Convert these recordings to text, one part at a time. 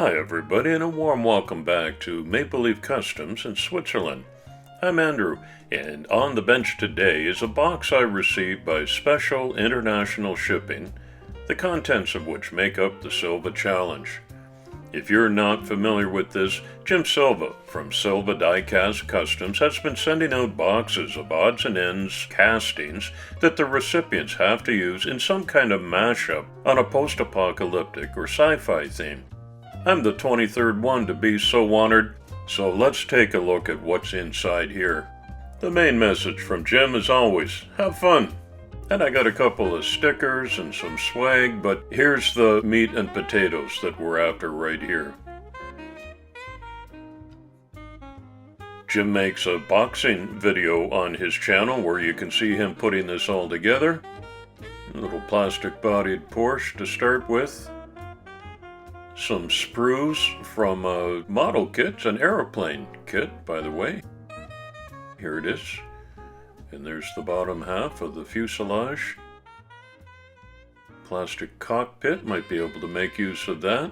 Hi everybody, and a warm welcome back to Maple Leaf Customs in Switzerland. I'm Andrew, and on the bench today is a box I received by special international shipping, the contents of which make up the Silva Challenge. If you're not familiar with this, Jim Silva from Silva Die-Cast Customs has been sending out boxes of odds and ends castings that the recipients have to use in some kind of mashup on a post-apocalyptic or sci-fi theme. I'm the 23rd one to be so honored, so let's take a look at what's inside here. The main message from Jim is always, have fun! And I got a couple of stickers and some swag, but here's the meat and potatoes that we're after right here. Jim makes a boxing video on his channel where you can see him putting this all together. A little plastic-bodied Porsche to start with. Some sprues from a model kit, an aeroplane kit, by the way. Here it is. And there's the bottom half of the fuselage. Plastic cockpit, might be able to make use of that.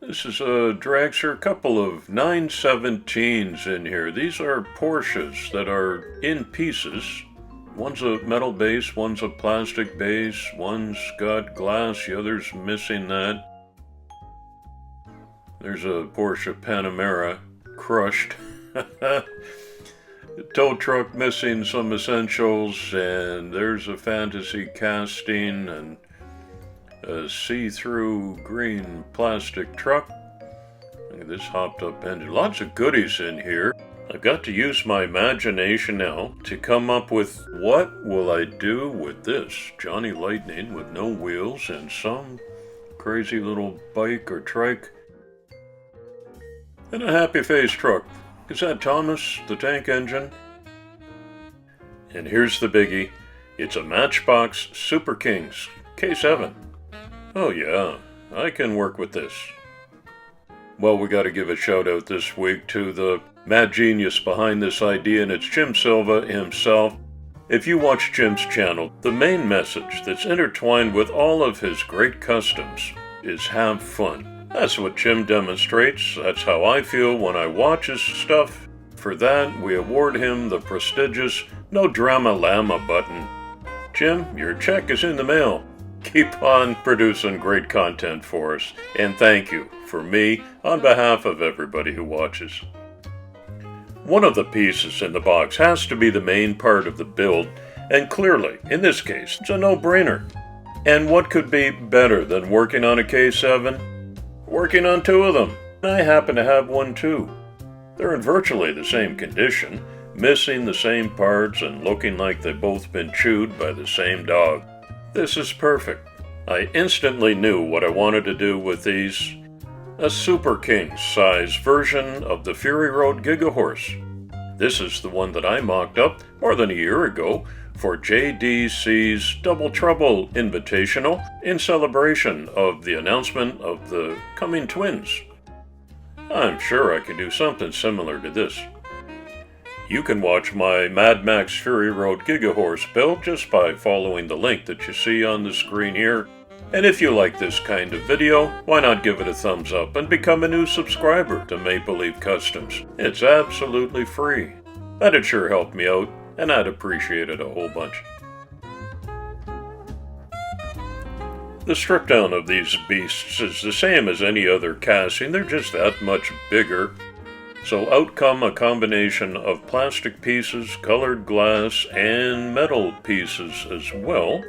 This is a dragster, a couple of 917s in here. These are Porsches that are in pieces. One's a metal base, one's a plastic base, one's got glass, the other's missing that. There's a Porsche Panamera, crushed. Tow truck missing some essentials, and there's a fantasy casting and a see-through green plastic truck. Look at this hopped up engine. Lots of goodies in here. I've got to use my imagination now to come up with what will I do with this Johnny Lightning with no wheels and some crazy little bike or trike. And a happy face truck. Is that Thomas, the tank engine? And here's the biggie. It's a Matchbox Super Kings K-7. Oh yeah, I can work with this. Well, we got to give a shout out this week to the mad genius behind this idea, and it's Jim Silva himself. If you watch Jim's channel, the main message that's intertwined with all of his great customs is have fun. That's what Jim demonstrates. That's how I feel when I watch his stuff. For that, we award him the prestigious No Drama Llama button. Jim, your check is in the mail. Keep on producing great content for us. And thank you, for me, on behalf of everybody who watches. One of the pieces in the box has to be the main part of the build, and clearly, in this case, it's a no-brainer. And what could be better than working on a K-7? Working on two of them. I happen to have one too. They're in virtually the same condition, missing the same parts and looking like they've both been chewed by the same dog. This is perfect. I instantly knew what I wanted to do with these. A Super King size version of the Fury Road Gigahorse. This is the one that I mocked up more than a year ago for JDC's Double Trouble Invitational in celebration of the announcement of the coming twins. I'm sure I can do something similar to this. You can watch my Mad Max Fury Road Gigahorse build just by following the link that you see on the screen here. And if you like this kind of video, why not give it a thumbs up and become a new subscriber to Maple Leaf Customs? It's absolutely free. That'd sure help me out, and I'd appreciate it a whole bunch. The strip down of these beasts is the same as any other casting, they're just that much bigger. So out come a combination of plastic pieces, colored glass, and metal pieces as well.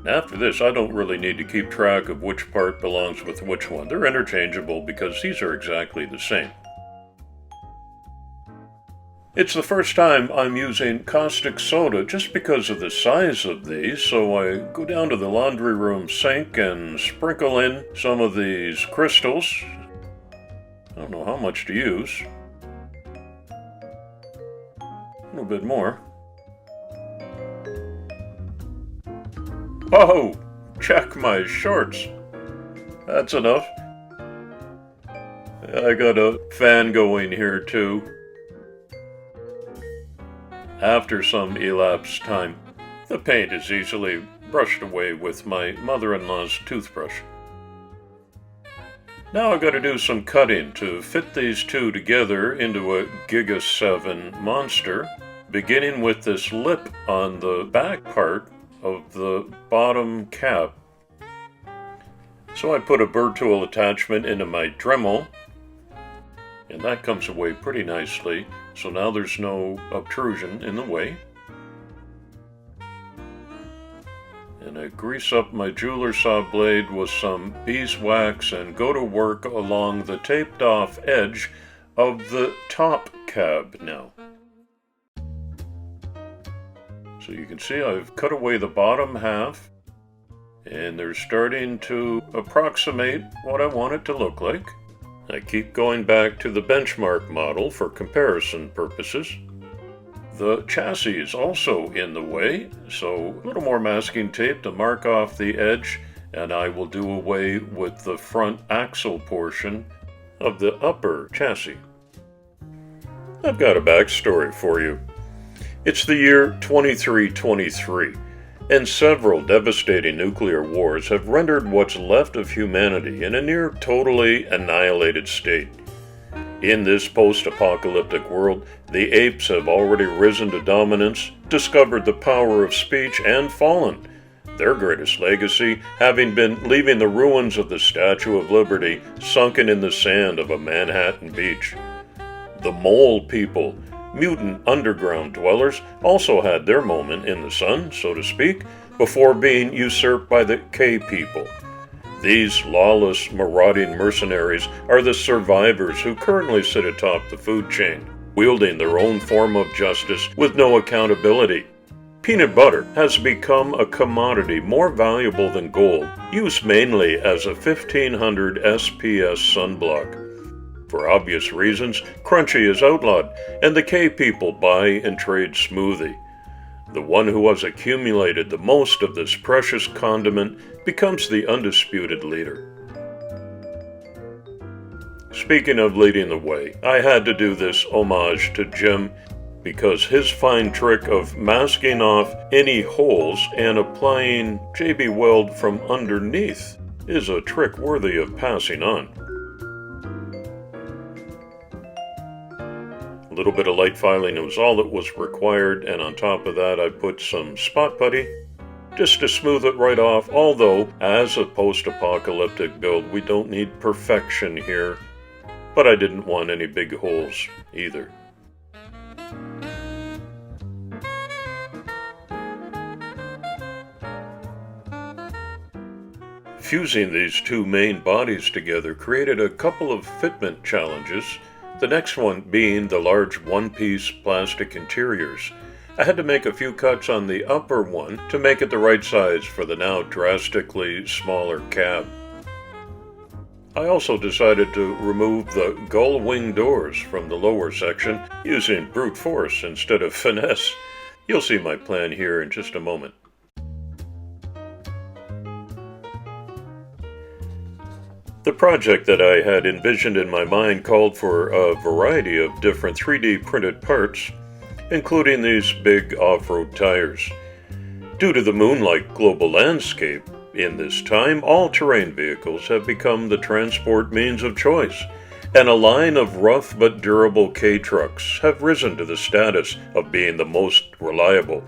After this, I don't really need to keep track of which part belongs with which one. They're interchangeable because these are exactly the same. It's the first time I'm using caustic soda just because of the size of these, so I go down to the laundry room sink and sprinkle in some of these crystals. I don't know how much to use. A little bit more. Oh, check my shorts. That's enough. I got a fan going here too. After some elapsed time, the paint is easily brushed away with my mother-in-law's toothbrush. Now I've got to do some cutting to fit these two together into a K-7 monster, beginning with this lip on the back part of the bottom cap. So I put a burr tool attachment into my Dremel, and that comes away pretty nicely, so now there's no obtrusion in the way. And I grease up my jeweler saw blade with some beeswax and go to work along the taped off edge of the top cab now. So you can see I've cut away the bottom half, and they're starting to approximate what I want it to look like. I keep going back to the benchmark model for comparison purposes. The chassis is also in the way, so a little more masking tape to mark off the edge, and I will do away with the front axle portion of the upper chassis. I've got a backstory for you. It's the year 2323, and several devastating nuclear wars have rendered what's left of humanity in a near totally annihilated state. In this post-apocalyptic world, the apes have already risen to dominance, discovered the power of speech, and fallen, their greatest legacy having been leaving the ruins of the Statue of Liberty sunken in the sand of a Manhattan beach. The mole people, mutant underground dwellers, also had their moment in the sun, so to speak, before being usurped by the K people. These lawless, marauding mercenaries are the survivors who currently sit atop the food chain, wielding their own form of justice with no accountability. Peanut butter has become a commodity more valuable than gold, used mainly as a 1500 SPS sunblock. For obvious reasons, crunchy is outlawed, and the K people buy and trade Smoothy. The one who has accumulated the most of this precious condiment becomes the undisputed leader. Speaking of leading the way, I had to do this homage to Jim because his fine trick of masking off any holes and applying JB Weld from underneath is a trick worthy of passing on. A little bit of light filing was all that was required, and on top of that I put some spot putty just to smooth it right off, although as a post-apocalyptic build we don't need perfection here, but I didn't want any big holes either. Fusing these two main bodies together created a couple of fitment challenges, the next one being the large one-piece plastic interiors. I had to make a few cuts on the upper one to make it the right size for the now drastically smaller cab. I also decided to remove the gull wing doors from the lower section using brute force instead of finesse. You'll see my plan here in just a moment. The project that I had envisioned in my mind called for a variety of different 3D printed parts, including these big off-road tires. Due to the moon-like global landscape, in this time, all-terrain vehicles have become the transport means of choice, and a line of rough but durable K-trucks have risen to the status of being the most reliable.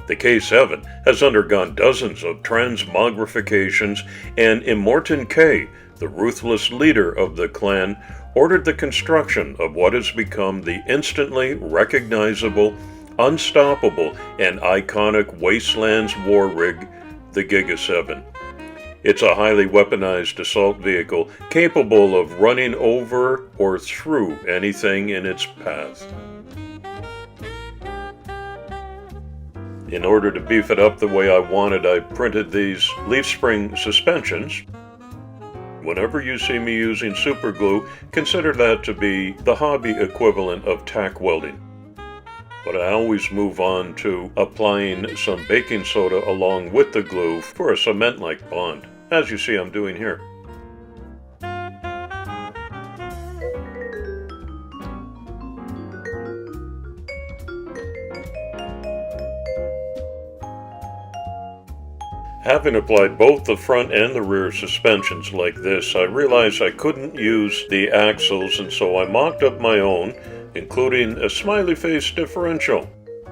The K-7 has undergone dozens of transmogrifications, and Immortan K, the ruthless leader of the clan, ordered the construction of what has become the instantly recognizable, unstoppable, and iconic Wastelands war rig, the K-7. It's a highly weaponized assault vehicle capable of running over or through anything in its path. In order to beef it up the way I wanted, I printed these leaf spring suspensions. Whenever you see me using super glue, consider that to be the hobby equivalent of tack welding. But I always move on to applying some baking soda along with the glue for a cement-like bond, as you see I'm doing here. Having applied both the front and the rear suspensions like this, I realized I couldn't use the axles, and so I mocked up my own, including a smiley face differential.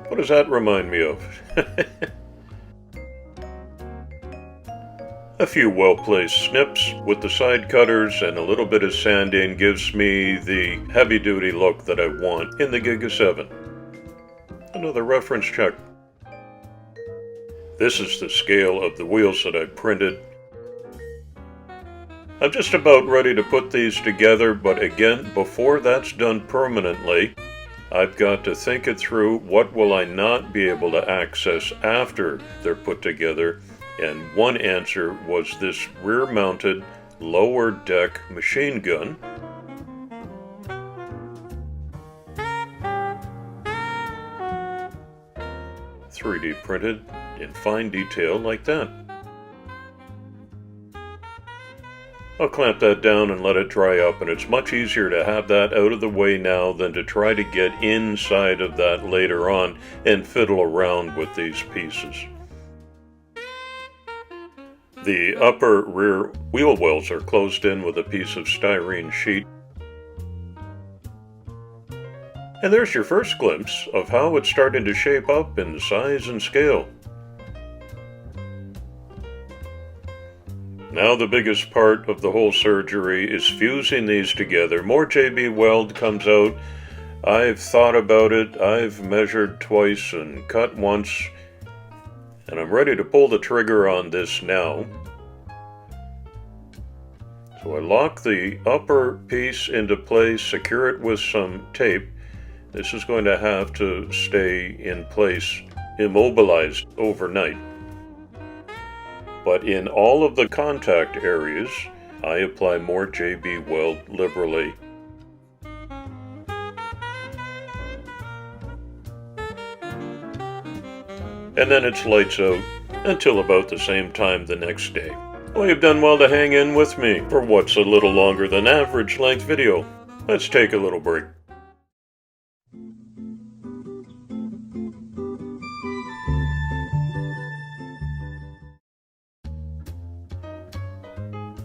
What does that remind me of? A few well-placed snips with the side cutters and a little bit of sanding gives me the heavy-duty look that I want in the K-7. Another reference check. This is the scale of the wheels that I printed. I'm just about ready to put these together, but again, before that's done permanently, I've got to think it through. What will I not be able to access after they're put together? And one answer was this rear-mounted lower deck machine gun. "3D printed in fine detail like that." I'll clamp that down and let it dry up, and it's much easier to have that out of the way now than to try to get inside of that later on and fiddle around with these pieces. The upper rear wheel wells are closed in with a piece of styrene sheet. And there's your first glimpse of how it's starting to shape up in size and scale. Now the biggest part of the whole surgery is fusing these together. More JB Weld comes out. I've thought about it. I've measured twice and cut once. And I'm ready to pull the trigger on this now. So I lock the upper piece into place, secure it with some tape. This is going to have to stay in place, immobilized overnight. But in all of the contact areas, I apply more JB Weld liberally. And then it's lights out until about the same time the next day. Well, you've done well to hang in with me for what's a little longer than average length video. Let's take a little break.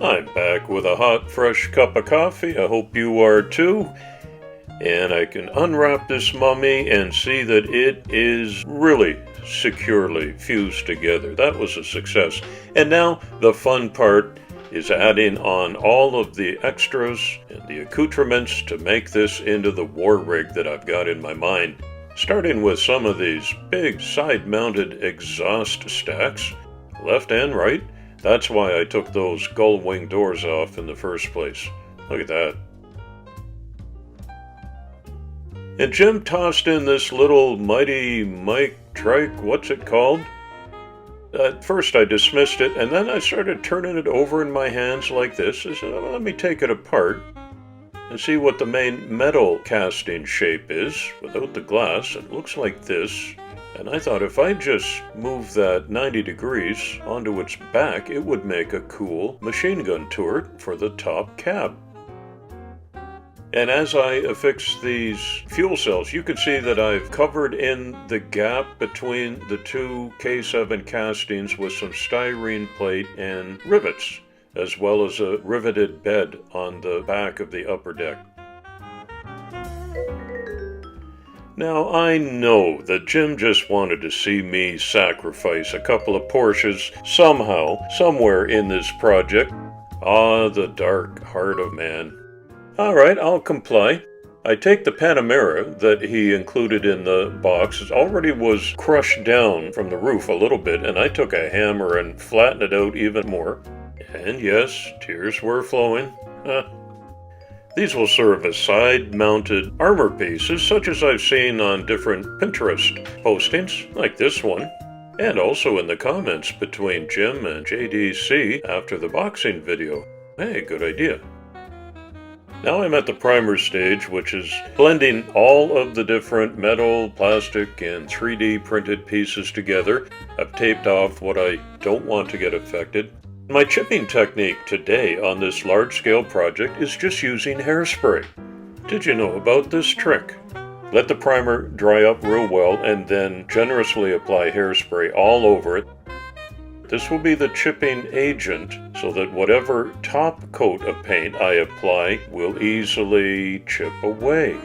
I'm back with a hot, fresh cup of coffee. I hope you are too. And I can unwrap this mummy and see that it is really securely fused together. That was a success. And now the fun part is adding on all of the extras and the accoutrements to make this into the war rig that I've got in my mind. Starting with some of these big side-mounted exhaust stacks, left and right. That's why I took those gull wing doors off in the first place. Look at that. And Jim tossed in this little Mighty Mike trike, what's it called? At first I dismissed it, and then I started turning it over in my hands like this. I said, well, let me take it apart and see what the main metal casting shape is without the glass. It looks like this. And I thought if I just move that 90 degrees onto its back, it would make a cool machine gun turret for the top cab. And as I affix these fuel cells, you can see that I've covered in the gap between the two K-7 castings with some styrene plate and rivets, as well as a riveted bed on the back of the upper deck. Now, I know that Jim just wanted to see me sacrifice a couple of Porsches somehow, somewhere in this project. Ah, the dark heart of man. All right, I'll comply. I take the Panamera that he included in the box. It already was crushed down from the roof a little bit, and I took a hammer and flattened it out even more. And yes, tears were flowing. These will serve as side-mounted armor pieces, such as I've seen on different Pinterest postings, like this one, and also in the comments between Jim and JDC after the boxing video. Hey, good idea. Now I'm at the primer stage, which is blending all of the different metal, plastic, and 3D printed pieces together. I've taped off what I don't want to get affected. My chipping technique today on this large-scale project is just using hairspray. Did you know about this trick? Let the primer dry up real well and then generously apply hairspray all over it. This will be the chipping agent so that whatever top coat of paint I apply will easily chip away.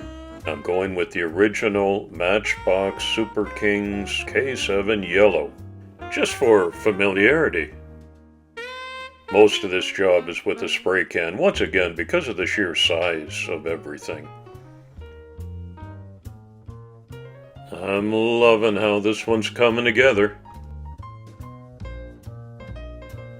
I'm going with the original Matchbox Super Kings K-7 yellow, just for familiarity. Most of this job is with a spray can, once again because of the sheer size of everything. I'm loving how this one's coming together.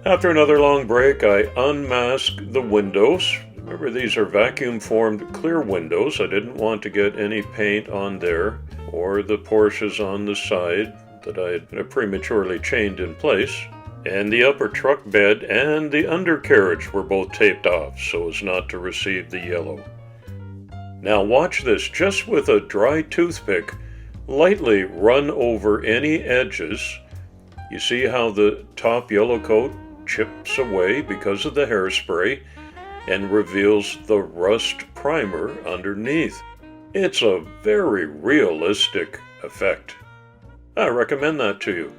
After another long break, I unmasked the windows. Remember, these are vacuum-formed clear windows. I didn't want to get any paint on there or the Porsches on the side that I had prematurely chained in place. And the upper truck bed and the undercarriage were both taped off so as not to receive the yellow. Now watch this. Just with a dry toothpick, lightly run over any edges. You see how the top yellow coat chips away because of the hairspray and reveals the rust primer underneath. It's a very realistic effect. I recommend that to you.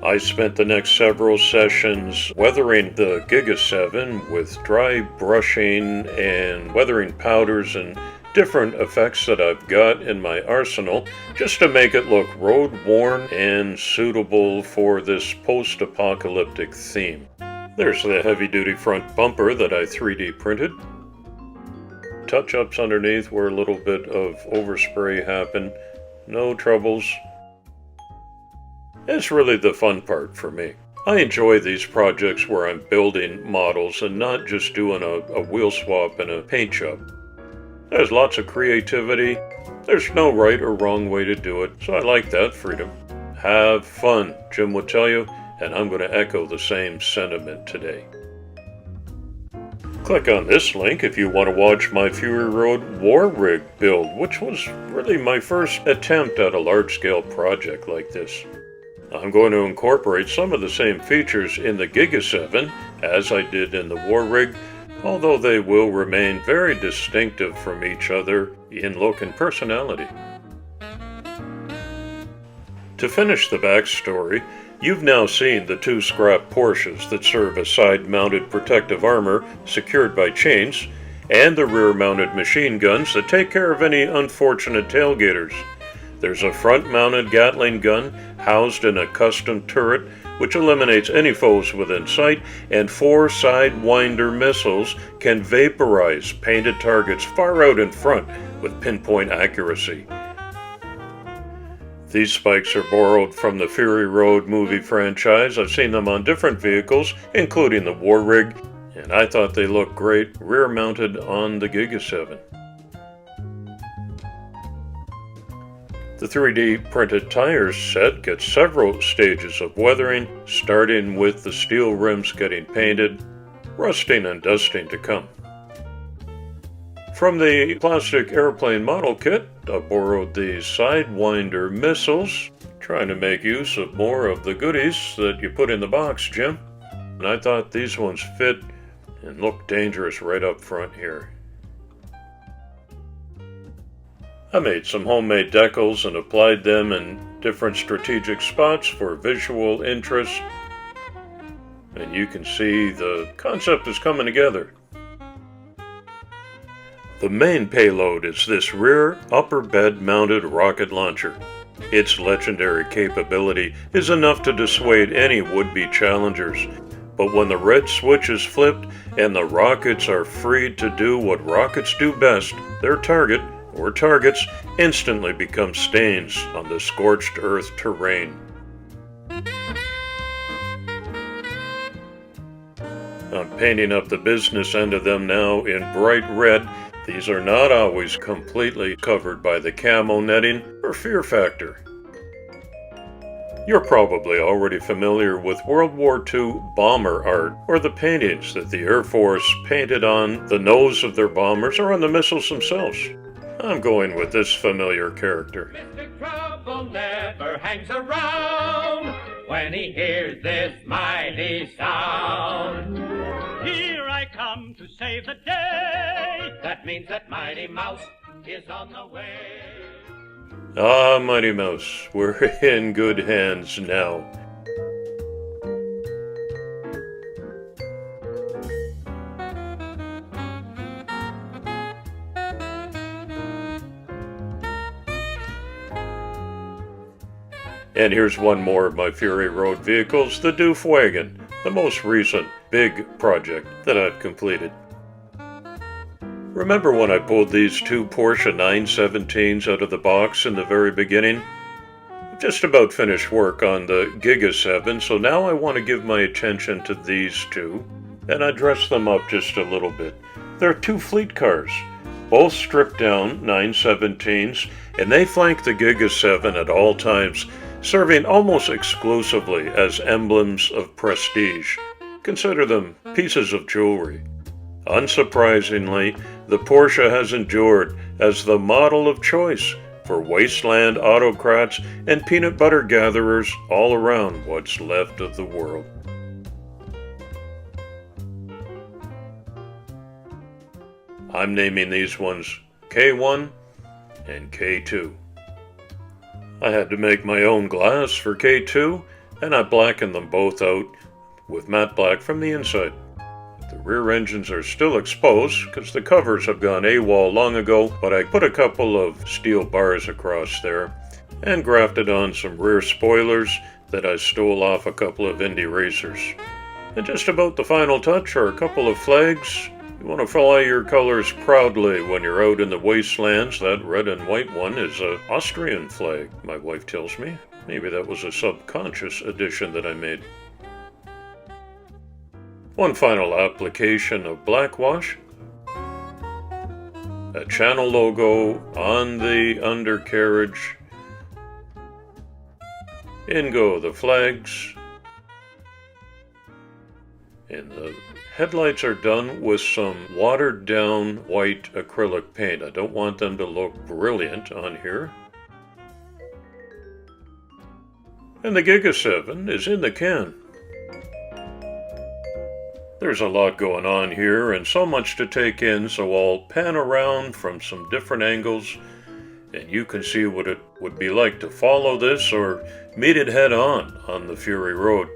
I spent the next several sessions weathering the K-7 with dry brushing and weathering powders and different effects that I've got in my arsenal just to make it look road-worn and suitable for this post-apocalyptic theme. There's the heavy-duty front bumper that I 3D printed. Touch-ups underneath where a little bit of overspray happened. No troubles. It's really the fun part for me. I enjoy these projects where I'm building models and not just doing a wheel swap and a paint job. There's lots of creativity. There's no right or wrong way to do it, so I like that freedom. Have fun, Jim would tell you, and I'm going to echo the same sentiment today. Click on this link if you want to watch my Fury Road War Rig build, which was really my first attempt at a large-scale project like this. I'm going to incorporate some of the same features in the K-7 as I did in the War Rig, although they will remain very distinctive from each other in look and personality. To finish the backstory, you've now seen the two scrap Porsches that serve as side-mounted protective armor secured by chains, and the rear-mounted machine guns that take care of any unfortunate tailgaters. There's a front-mounted Gatling gun housed in a custom turret which eliminates any foes within sight, and 4 Sidewinder missiles can vaporize painted targets far out in front with pinpoint accuracy. These spikes are borrowed from the Fury Road movie franchise. I've seen them on different vehicles, including the War Rig, and I thought they looked great rear-mounted on the K-7. The 3D printed tires set gets several stages of weathering, starting with the steel rims getting painted, rusting and dusting to come. From the plastic airplane model kit, I borrowed these Sidewinder missiles, trying to make use of more of the goodies that you put in the box, Jim. And I thought these ones fit and look dangerous right up front here. I made some homemade decals and applied them in different strategic spots for visual interest. And you can see the concept is coming together. The main payload is this rear upper bed mounted rocket launcher. Its legendary capability is enough to dissuade any would-be challengers. But when the red switch is flipped and the rockets are freed to do what rockets do best, their target or targets instantly become stains on the scorched earth terrain. I'm painting up the business end of them now in bright red. These are not always completely covered by the camo netting for fear factor. You're probably already familiar with World War II bomber art, or the paintings that the Air Force painted on the nose of their bombers or on the missiles themselves. I'm going with this familiar character. Mr. Trouble never hangs around when he hears this mighty sound. Here I come. come to save the day. That means that Mighty Mouse is on the way. Ah, Mighty Mouse, we're in good hands now. And here's one more of my Fury Road vehicles, the Doof Wagon, the most recent big project that I've completed. Remember when I pulled these two Porsche 917s out of the box in the very beginning? I've just about finished work on the K-7, so now I want to give my attention to these two, and I dress them up just a little bit. They're two fleet cars, both stripped down 917s, and they flank the K-7 at all times, serving almost exclusively as emblems of prestige. Consider them pieces of jewelry. Unsurprisingly, the Porsche has endured as the model of choice for wasteland autocrats and peanut butter gatherers all around what's left of the world. I'm naming these ones K1 and K2. I had to make my own glass for K2, and I blackened them both out with matte black from the inside. The rear engines are still exposed because the covers have gone AWOL long ago, but I put a couple of steel bars across there and grafted on some rear spoilers that I stole off a couple of indie racers. And just about the final touch are a couple of flags. You want to fly your colors proudly when you're out in the wastelands. That red and white one is an Austrian flag, my wife tells me. Maybe that was a subconscious addition that I made. One final application of blackwash. A channel logo on the undercarriage. In go the flags. And the headlights are done with some watered down white acrylic paint. I don't want them to look brilliant on here. And the K-7 is in the can. There's a lot going on here and so much to take in, so I'll pan around from some different angles and you can see what it would be like to follow this or meet it head on the Fury Road.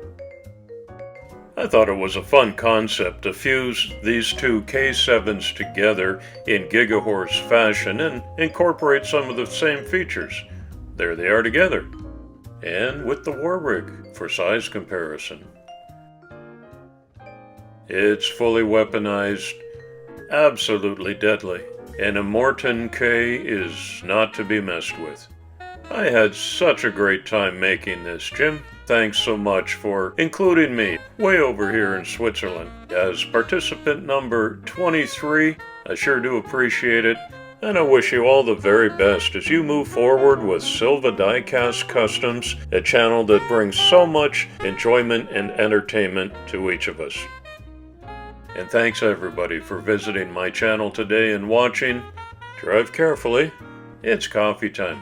I thought it was a fun concept to fuse these two K-7s together in gigahorse fashion and incorporate some of the same features. There they are together, and with the war rig for size comparison. It's fully weaponized, absolutely deadly, and a Morton K is not to be messed with. I had such a great time making this, Jim. Thanks so much for including me way over here in Switzerland as participant number 23. I sure do appreciate it, and I wish you all the very best as you move forward with Silva Diecast Customs, a channel that brings so much enjoyment and entertainment to each of us. And thanks everybody for visiting my channel today and watching. Drive carefully. It's coffee time.